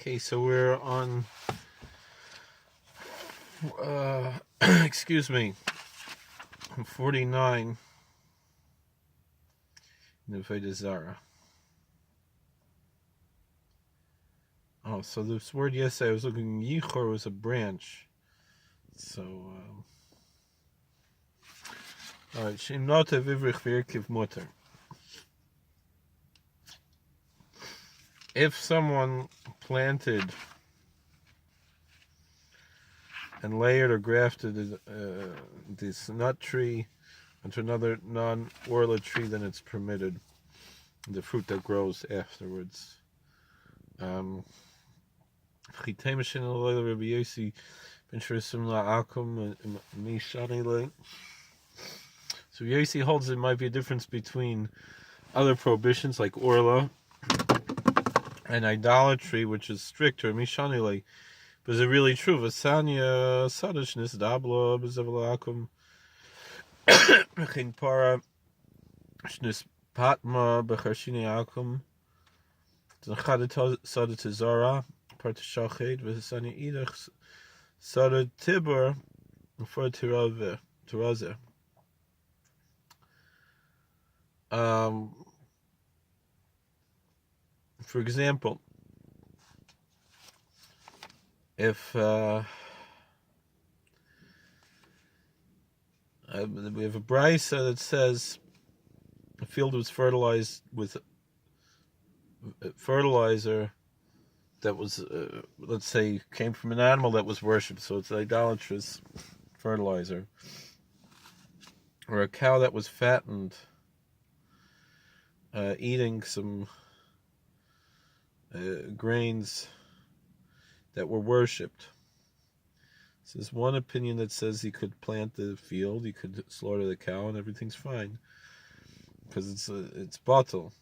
Okay, so we're on, excuse me, 49 in Avodah Zarah. Oh, so this word yesterday I was looking, yichor was a branch. So, alright, Shim nota vivrich v'yirkiv mutter. If someone planted and layered or grafted this nut tree onto another non-orla tree, then it's permitted, the fruit that grows afterwards. So Yossi holds there might be a difference between other prohibitions like orla and idolatry, which is stricter. Mishanile, but is it really true? Vasanya sadishnis dabla bezevelakum mechin para shnis patma becharshini akum zachad sadat zara part shached vasanya idach sadat tibur for tirazeh. For example, if we have a brisa that says a field was fertilized with fertilizer that was, let's say, came from an animal that was worshipped, so it's idolatrous fertilizer, or a cow that was fattened eating some grains that were worshipped. So there's one opinion that says he could plant the field, he could slaughter the cow, and everything's fine because it's batel.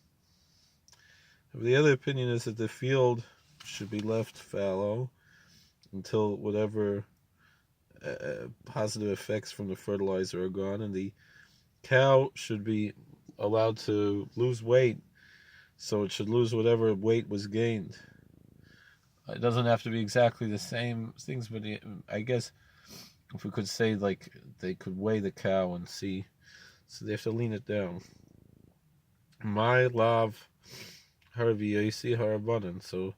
The other opinion is that the field should be left fallow until whatever positive effects from the fertilizer are gone, and the cow should be allowed to lose weight, so it should lose whatever weight was gained. It doesn't have to be exactly the same things, but I guess if we could say, like, they could weigh the cow and see, so they have to lean it down. My love, Rabbi Yossi Harabanan. So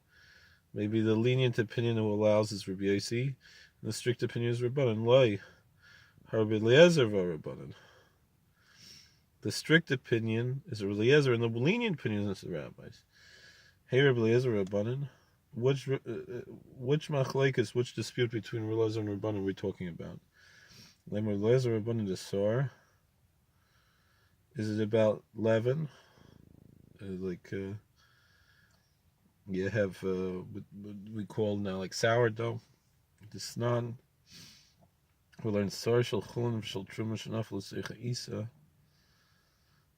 maybe the lenient opinion who allows is Rabbi Yossi, and the strict opinion is Rabbanan. Loi, Rabbi Eliezer Varabanan. The strict opinion is Rabbi Eliezer, and the lenient opinion is the rabbis. Hey, Rabbi Eliezer Rabbanan. Which machlekes, which dispute between Rabbi Eliezer and Rabbanan are we talking about? Rabbi Eliezer Rabbanan the Sor. Is it about leaven? You have what we call now like sourdough, the snan. We learn Sor shel chulin shel truma shenafel l'seicha isa.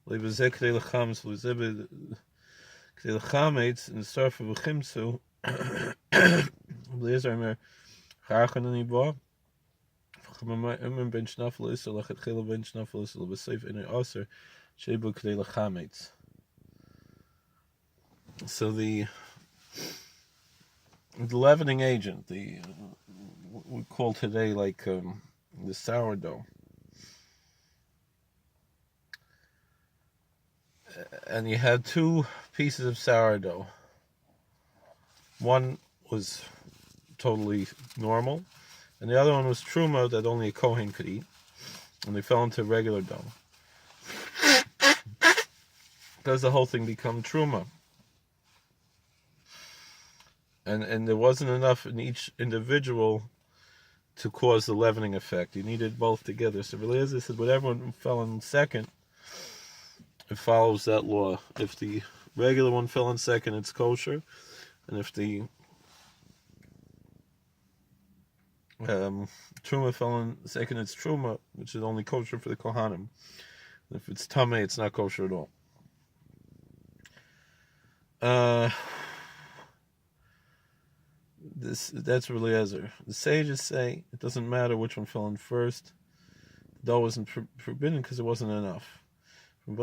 Lebezek k'dei lechametz lebezek k'dei lechametz in the Sor for v'chimtzu. Eliezer Omer charachan aniba. V'chamaim ben shnafel isa lachatchila ben shnafel isa lebeseif inay aser shebu k'dei lechametz. So the leavening agent, we call today like the sourdough, and you had two pieces of sourdough. One was totally normal, and the other one was truma that only a kohen could eat, and they fell into regular dough. Does the whole thing become truma? And there wasn't enough in each individual to cause the leavening effect. You needed both together. So Eliezer said, whatever one fell in second, it follows that law. If the regular one fell in second, it's kosher. And if the truma fell in second, it's truma, which is only kosher for the kohanim. And if it's tameh, it's not kosher at all. That's really Eliezer. The sages say it doesn't matter which one fell in first. The dough wasn't forbidden because it wasn't enough. But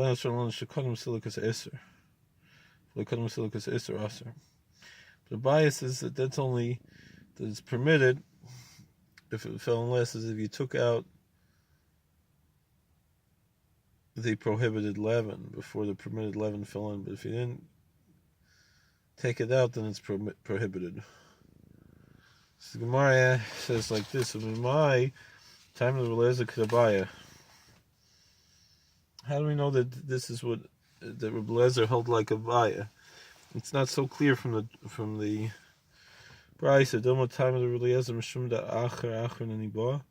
The bias is that that's only that it's permitted if it fell in less, as if you took out the prohibited leaven before the permitted leaven fell in. But if you didn't take it out, then it's prohibited. So the Gemara says like this: in my time of the Eliezer Kedabaya, how do we know that this is what that Rebbe Eliezer held like a baya? It's not so clear from the Brisa. Don't what time of the Rebbe Eliezer Mishum da Acher Naniba.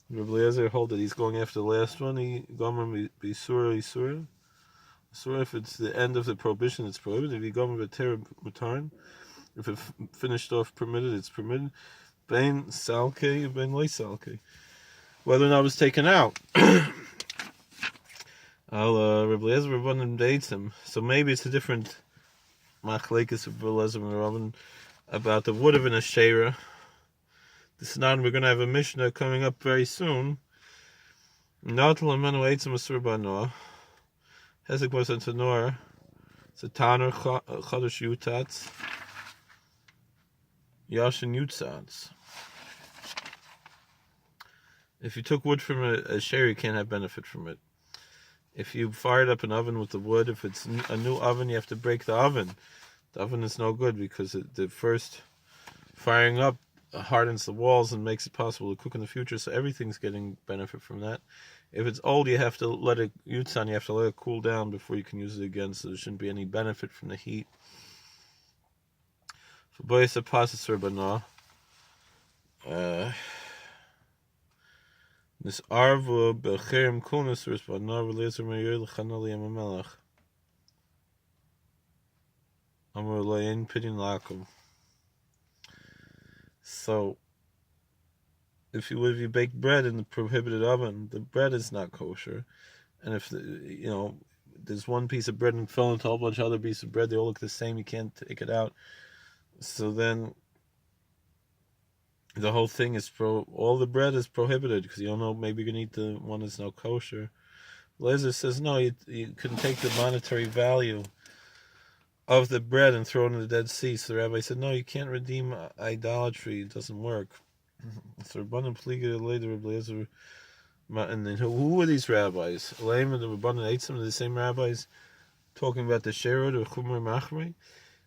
Rebbe Eliezer hold that he's going after the last one. He gomer Isura. So if it's the end of the prohibition, it's prohibited. If you gomer B'ter Return, if it finished off permitted, it's permitted. Bein Salke, Bein Lei Salke. Whether or not it was taken out. Rebbe Eliezer Rabbanim dates him. So maybe it's a different machlekes of Rebbe Eliezer Rabbanim about the wood of an Asherah. This is not, we're going to have a Mishnah coming up very soon. Not Lamenu Eitzim Asur Banoah. Hezek was into Nor. It's a Tanner Chadash Yutatz. Yashin Yutzatz. If you took wood from a Asherah, you can't have benefit from it. If you fired up an oven with the wood, if it's a new oven, you have to break the oven. The oven is no good because the first firing up hardens the walls and makes it possible to cook in the future, so everything's getting benefit from that. If it's old, you have to let it yutzan, you have to let it cool down before you can use it again, so there shouldn't be any benefit from the heat. For boys a pasas rabbanah, this arvu bechirim kulnus rabbanah v'lezer meir l'chanali amamelach amar le'in pidin lakum. So, if you bake bread in the prohibited oven, the bread is not kosher. And if there's one piece of bread and fell into a whole bunch of other pieces of bread, they all look the same, you can't take it out. So then the whole thing is all the bread is prohibited because you don't know, maybe you're going to eat the one that's not kosher. Lezer says no, you can take the monetary value of the bread and throw it in the Dead Sea. So the rabbi said, no, you can't redeem idolatry. It doesn't work. So Rabbanan Pliga later Rebbe Eliezer, and then who were these rabbis? Elaim and the Rabbanan Eitzim, the same rabbis talking about the Sherod or Chumri Machri. And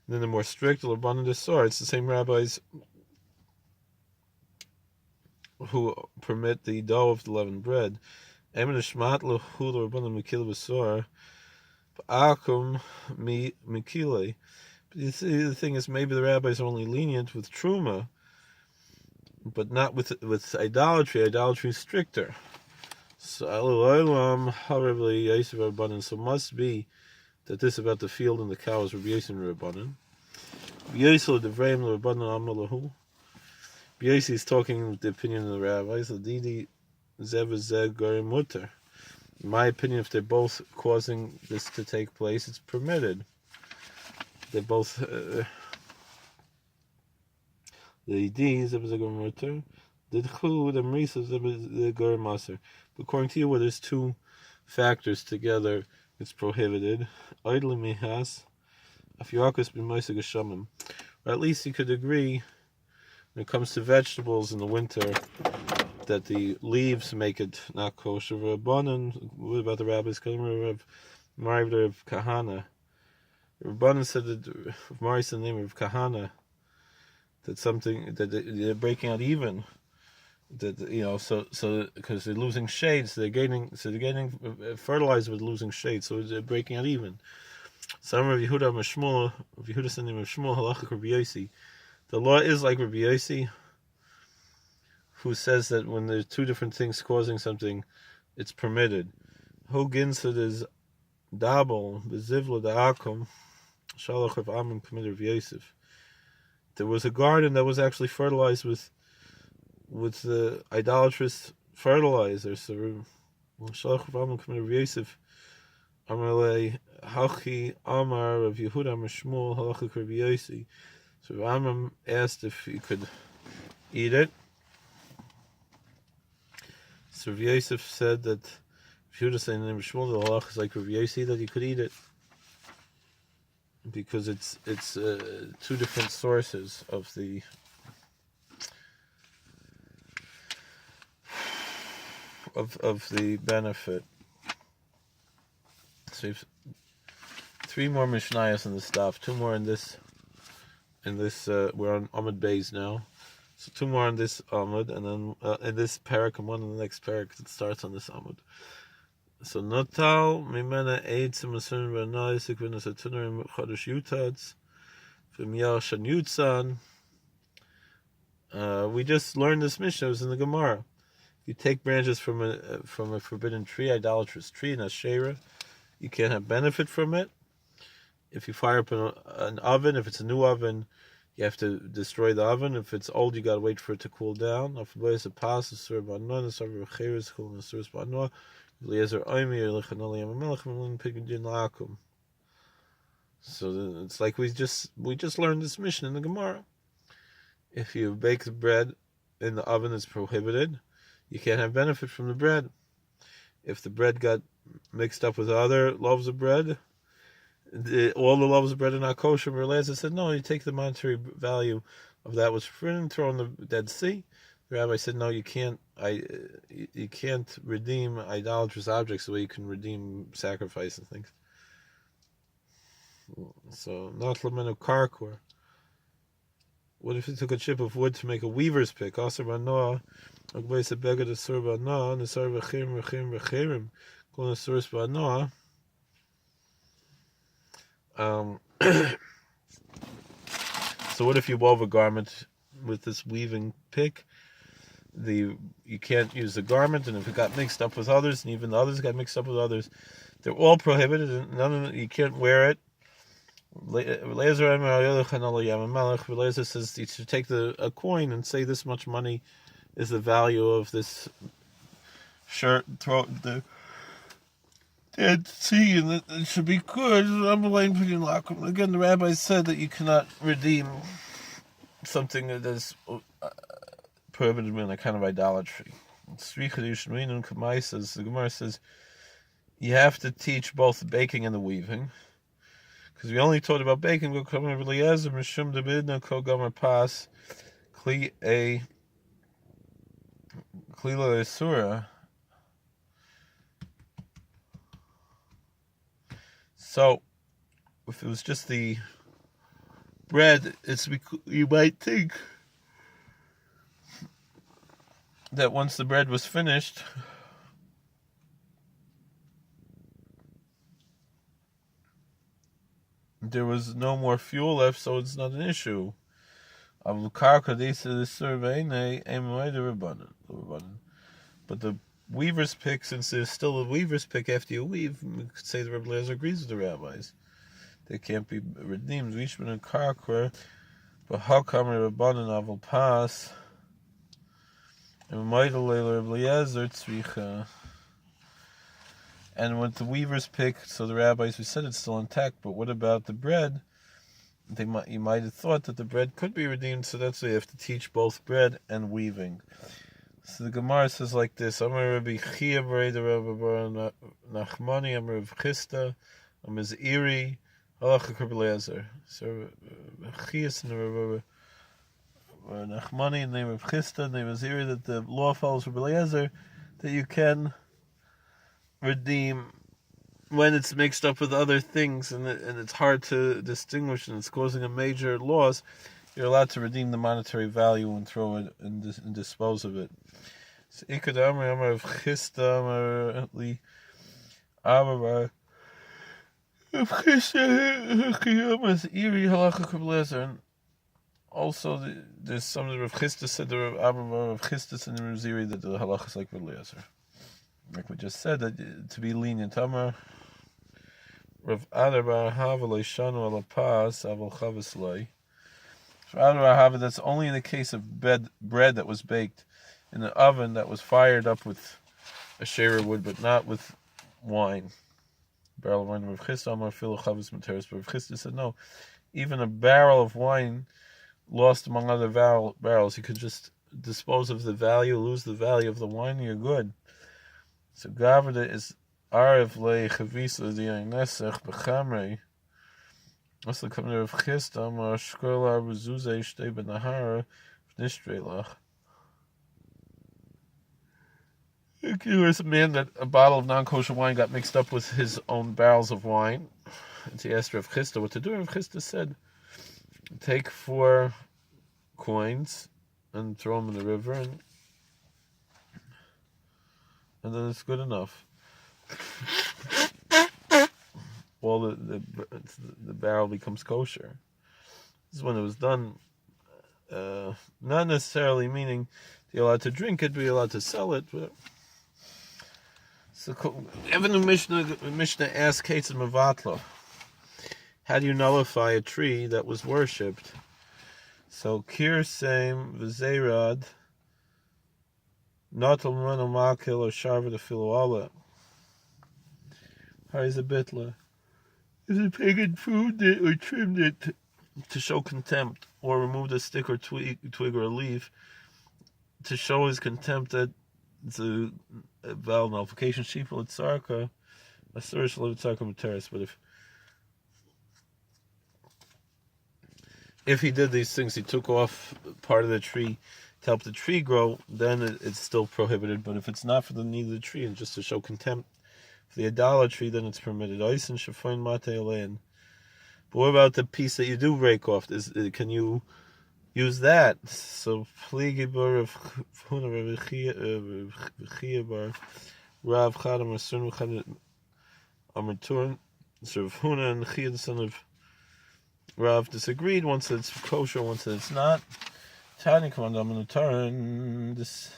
then the more strict, the Rabbanan Desar, it's the same rabbis who permit the dough of the leavened bread. Emin Shmat Lehu the Rabbanan Mekil Besar. Akum mikile. You see, the thing is, maybe the rabbis are only lenient with truma, but not with idolatry. Idolatry is stricter. So so must be that this about the field and the cow is Rabbi Yossi and Rabbanan. Rabbi Yossi is talking with the opinion of the rabbis. In my opinion, if they're both causing this to take place, it's permitted. They're both the D's of the Gormutter, the Chud, the Marisas of the Gormaser. According to you, where there's two factors together, it's prohibited. Idly mihas, afiakus b'moiseg shamim. Or at least you could agree when it comes to vegetables in the winter that the leaves make it not kosher. Rabbanan, what about the rabbis? Of Mariv of Kahana. Rabbanan said that Mariv in the name of Kahana, that something that they're breaking out even. That so because they're losing shade, so they're getting fertilized with losing shade, so they're breaking out even. Some of Yehuda Mashmul, Yehuda's the name of Shmuel Halacha Rabbi Yossi. The law is like Rabbi Yossi, who says that when there's two different things causing something, it's permitted. Who ginsid is dabel bezivla da'akum shalach of Amram permitted of Yosef. There was a garden that was actually fertilized with the idolatrous fertilizer. So shalach of Amram permitted of Yosef. Amalei hachi amar of Yehuda Mashmul halacha Rabbi Yossi. So Amram asked if he could eat it. So Rav Yosef said that if you would have said the name of Shmuel, the halach is like Rav Yossi, that he could eat it. because it's two different sources of the benefit. So you've three more Mishnayos in the stuff, two more in this. We're on Amud Beis now, so two more on this Amud, and then in this parak and one in the next parak that starts on this Amud. So Notal Mimena Eitzim Asun V'Anaisik V'Nasatunarim Chodesh Yutatz V'Miyar Shan Yutzan. We just learned this Mishnah. It was in the Gemara. You take branches from a forbidden tree, idolatrous tree, an Asherah, you can't have benefit from it. If you fire up an oven, if it's a new oven, you have to destroy the oven. If it's old, you got to wait for it to cool down. So it's like we just learned this mission in the Gemara. If you bake the bread in the oven, it's prohibited. You can't have benefit from the bread. If the bread got mixed up with other loaves of bread, all the loaves of bread are not kosher. Eliezer said, no, you take the monetary value of that was forbidden, throw in the Dead Sea. The rabbi said, no, you can't. You can't redeem idolatrous objects the way you can redeem sacrifice and things. So not lamenu karkor. What if you took a chip of wood to make a weaver's pick? Also, Ranoah, Agbeis a beggar to serve Ranoah, Nisar v'chirim v'chirim v'chirim, going to source Ranoah. So what if you wove a garment with this weaving pick? You can't use the garment, and if it got mixed up with others, and even the others got mixed up with others, they're all prohibited, and none of them, you can't wear it. Eliezer says you should take a coin and say this much money is the value of this shirt. Throw it in the Dead Sea, and it should be good. Again, the rabbi said that you cannot redeem something that is prohibited in a kind of idolatry. The Gemara says you have to teach both the baking and the weaving. Because we only taught about baking, so if it was just the bread, you might think that once the bread was finished, there was no more fuel left, so it's not an issue. But the weaver's pick, since there's still a weaver's pick after you weave, we could say the Rebbe Eliezer agrees with the rabbis. They can't be redeemed. Rishman and Karkwer, but how come Rabbanan Aval Pas and Maidel Rebbe Eliezer Tzricha? And with the weaver's pick, so the rabbis, we said it's still intact, but what about the bread? You might have thought that the bread could be redeemed, so that's why you have to teach both bread and weaving. So the Gemara says like this: Amar Rabbi Chia Breda Rabbi Bar Nachmani, Amar Rav Chisda, Amar Ziri, Halacha Rebbe Eliezer. So Chias and Rabbi Nachmani, and name of Chisda, name of Ziri, that the law follows Rebbe Eliezer, that you can redeem when it's mixed up with other things and it's hard to distinguish and it's causing a major loss. You're allowed to redeem the monetary value and throw it and dispose of it. So and also there's some of Rav Chisda said the Rav Chisda and the Rav Ziri that the halacha is like Rebbe Eliezer. Like we just said, that to be lenient. Amar Rav Adar bar Hava leishanu ala pas aval chavis lei. Rav Adar bar Hava, that's only in the case of bread that was baked in the oven that was fired up with Asherah wood, but not with wine. Barrel of wine. Rav Chisda Amar filu chavis materis. But Rav Chisda said no, even a barrel of wine lost among other barrels, you could just dispose of the value, lose the value of the wine, you're good. So Gavada is Arif Le Chavisa Diyanesech Bechamre What's the coming of Chistam or Shkola Rezuze Shtei Benahara Nishtreilach? There was a man that a bottle of non-kosher wine got mixed up with his own barrels of wine. And he asked Rav Chisda what to do. Rav Chisda said, take 4 coins and throw them in the river, and then it's good enough. All the barrel becomes kosher. This is when it was done. Not necessarily meaning you're allowed to drink it, but you're allowed to sell it. But so, even the Mishnah asked Kates and Mavatla, how do you nullify a tree that was worshipped? So Kir Same V'Zeirad Natal Mano Makil or Sharva the Filoala. How is a bitla? Is it pagan food it or trimmed it to show contempt, or removed a stick or twig or a leaf to show his contempt that the valid nullification sheep will tzarka, a source of tzarka materis. But if he did these things, he took off part of the tree to help the tree grow, then it's still prohibited. But if it's not for the need of the tree and just to show contempt for the idolatry, then it's permitted. But what about the piece that you do break off? Can you use that? So Pligibar of Rav Chadam Asun Amaturan. So Huna and Chia, the son of Rav, disagreed. One said it's kosher, one said it's not. Tani Kamandam and Taran, this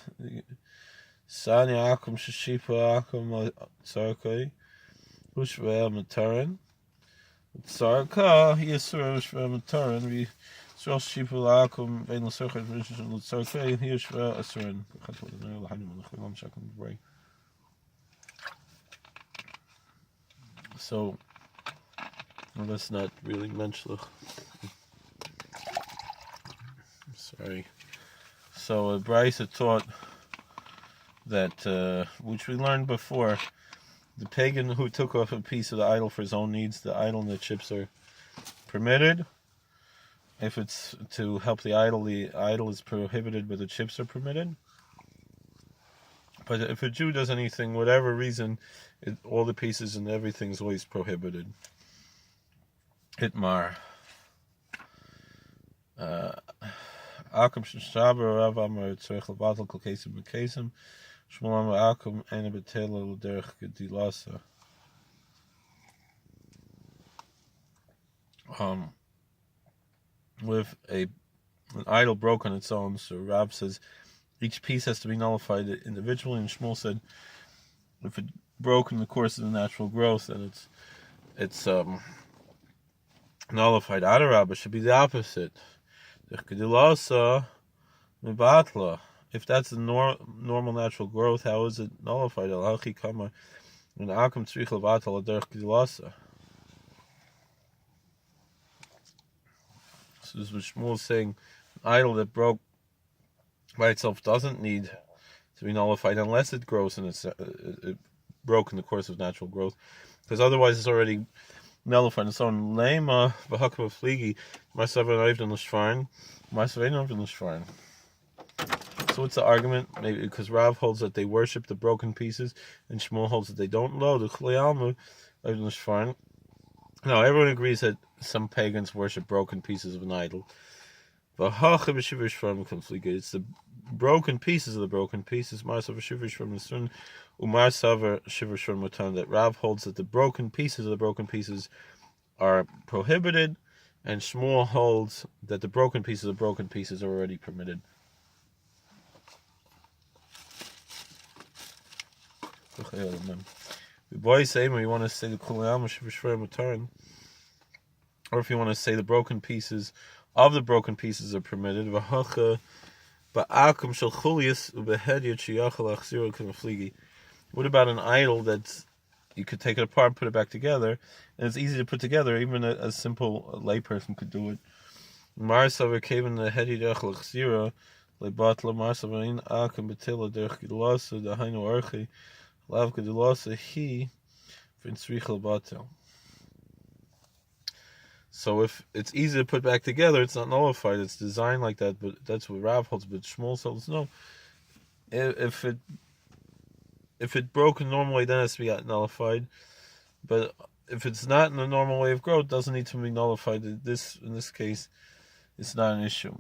Sani Akum Shashipa Akum Sarkai, Ushva Mataran. Sarka, Yisra Ushva Mataran, we Sral Shipa Akum, Vainal Sarkai, Sarkai, Yishva Asuran. So, well, that's not really menschlich. Sorry. So Bryce had taught that, which we learned before, the pagan who took off a piece of the idol for his own needs, the idol and the chips are permitted. If it's to help the idol is prohibited, but the chips are permitted. But if a Jew does anything, whatever reason, all the pieces and everything is always prohibited. Hitmar. Akum Shaber Rav Amar Tzarech Levatel Kol Kesim B'Kesim Shmuel Amar Akum Ena B'Tela L'Derech Gedilasa. With an idol broke on its own, so Rav says each piece has to be nullified individually, and Shmuel said if it broke in the course of the natural growth, then it's nullified. Adarabah should be the opposite. If that's the normal natural growth, how is it nullified? So this is what Shmuel is saying. An idol that broke by itself doesn't need to be nullified unless it grows and it broke in the course of natural growth, because otherwise it's already nullified. And so in Lema v'hakva fligi, myself and I've done the shrine, myself and I've done the shrine. So what's the argument? Maybe because Rav holds that they worship the broken pieces, and Shmuel holds that they don't. Lo the Chlialmu I've done the shrine. Now everyone agrees that some pagans worship broken pieces of an idol. It's the broken pieces of the broken pieces. That Rav holds that the broken pieces of the broken pieces are prohibited, and Shmuel holds that the broken pieces of broken pieces are already permitted. The boys say when you want to say the Kulayam Shivishvar, or if you want to say the broken pieces of the broken pieces are permitted. What about an idol that you could take it apart and put it back together, and it's easy to put together, even a simple layperson could do it. So if it's easy to put back together, it's not nullified. It's designed like that, but that's what Rav holds. But Shmuel says no. If it broke normally, then it has to be nullified. But if it's not in the normal way of growth, it doesn't need to be nullified. In this case, it's not an issue.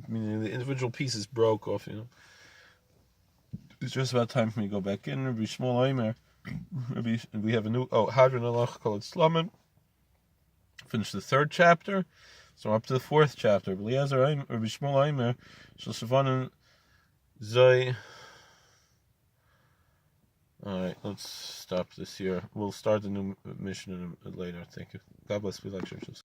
Meaning the individual pieces broke off. It's just about time for me to go back in. Rabbi Shmuel Omer. We have a new Hadron Alach called Slamim. Finish the 3rd chapter, so up to the 4th chapter. Rabbi Shmuel Omer shel Shavanan Zay. All right, let's stop this here. We'll start the new mission later. Thank you. God bless. We like churches.